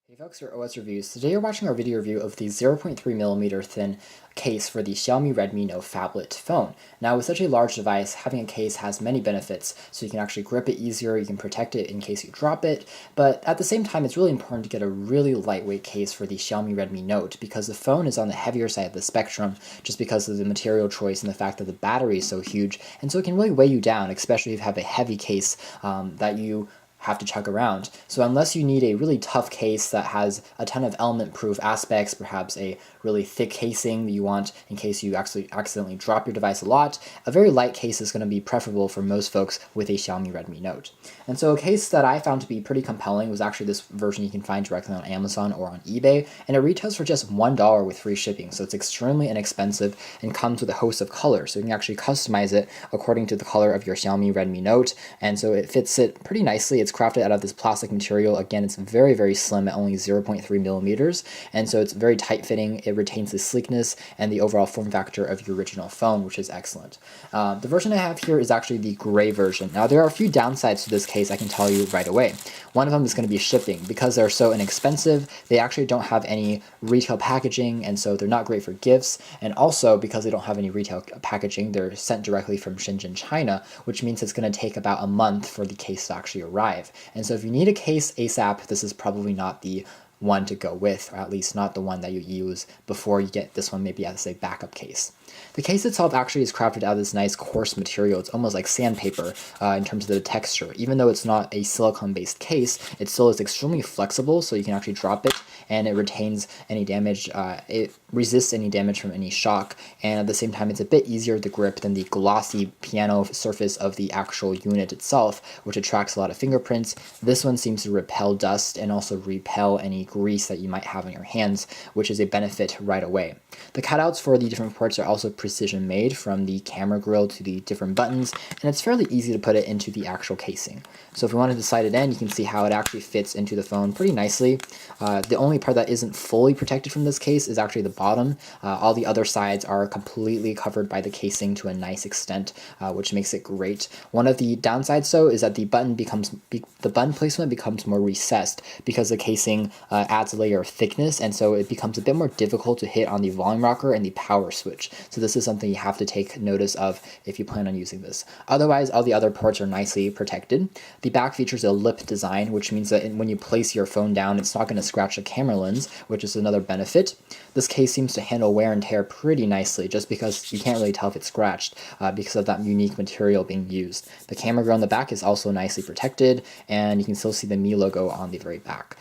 Hey folks, your OS Reviews. Today you're watching our video review of the 0.3mm thin case for the Xiaomi Redmi Note phablet phone. Now with such a large device, having a case has many benefits, so you can actually grip it easier, you can protect it in case you drop it, but at the same time it's really important to get a really lightweight case for the Xiaomi Redmi Note because the phone is on the heavier side of the spectrum just because of the material choice and the fact that the battery is so huge, and so it can really weigh you down, especially if you have a heavy case that you have to chug around. So unless you need a really tough case that has a ton of element-proof aspects, perhaps a really thick casing that you want in case you actually accidentally drop your device a lot, a very light case is going to be preferable for most folks with a Xiaomi Redmi Note. And so a case that I found to be pretty compelling was actually this version you can find directly on Amazon or on eBay, and it retails for just $1 with free shipping, so it's extremely inexpensive and comes with a host of colors, so you can actually customize it according to the color of your Xiaomi Redmi Note, and so it fits it pretty nicely. It's crafted out of this plastic material. Again, it's very, very slim at only 0.3 millimeters, and so it's very tight fitting. It retains the sleekness and the overall form factor of your original phone, which is excellent. The version I have here is actually the gray version. Now, there are a few downsides to this case I can tell you right away. One of them is going to be shipping. Because they're so inexpensive, they actually don't have any retail packaging, and so they're not great for gifts. And also, because they don't have any retail packaging, they're sent directly from Shenzhen, China, which means it's going to take about a month for the case to actually arrive. And so if you need a case ASAP, this is probably not the one to go with, or at least not the one that you use before you get this one maybe as a backup case. The case itself actually is crafted out of this nice coarse material. It's almost like sandpaper in terms of the texture. Even though it's not a silicone-based case, it still is extremely flexible, so you can actually drop it and it retains any damage. It resists any damage from any shock, and at the same time it's a bit easier to grip than the glossy piano surface of the actual unit itself, which attracts a lot of fingerprints. This one seems to repel dust and also repel any grease that you might have on your hands, which is a benefit right away. The cutouts for the different parts are also precision made, from the camera grill to the different buttons, and it's fairly easy to put it into the actual casing. So if we wanted to slide it in, you can see how it actually fits into the phone pretty nicely. The only part that isn't fully protected from this case is actually the bottom. All the other sides are completely covered by the casing to a nice extent, which makes it great. One of the downsides, though, is that the button placement becomes more recessed because the casing adds a layer of thickness, and so it becomes a bit more difficult to hit on the volume rocker and the power switch. So this is something you have to take notice of if you plan on using this. Otherwise, all the other parts are nicely protected. The back features a lip design, which means that when you place your phone down, it's not going to scratch the camera lens, which is another benefit. This case seems to handle wear and tear pretty nicely, just because you can't really tell if it's scratched because of that unique material being used. The camera grill on the back is also nicely protected, and you can still see the Mi logo on the very back.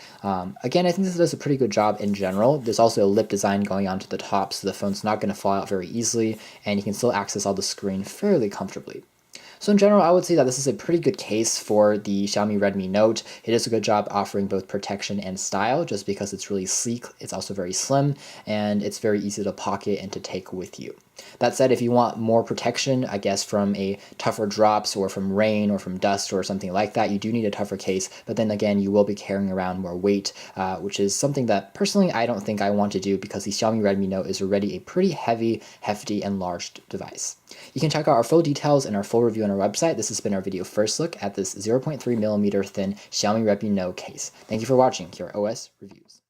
Again, I think this does a pretty good job in general. There's also a lip design going onto the top, so the phone's not going to fall out very easily, and you can still access all the screen fairly comfortably. So in general, I would say that this is a pretty good case for the Xiaomi Redmi Note. It does a good job offering both protection and style just because it's really sleek. It's also very slim, and it's very easy to pocket and to take with you. That said, if you want more protection, I guess from a tougher drops or from rain or from dust or something like that, you do need a tougher case, but then again, you will be carrying around more weight, which is something that personally I don't think I want to do because the Xiaomi Redmi Note is already a pretty heavy, hefty, and large device. You can check out our full details and our full review on our website. This has been our video first look at this 0.3mm thin Xiaomi Redmi Note case. Thank you for watching. Here are OS Reviews.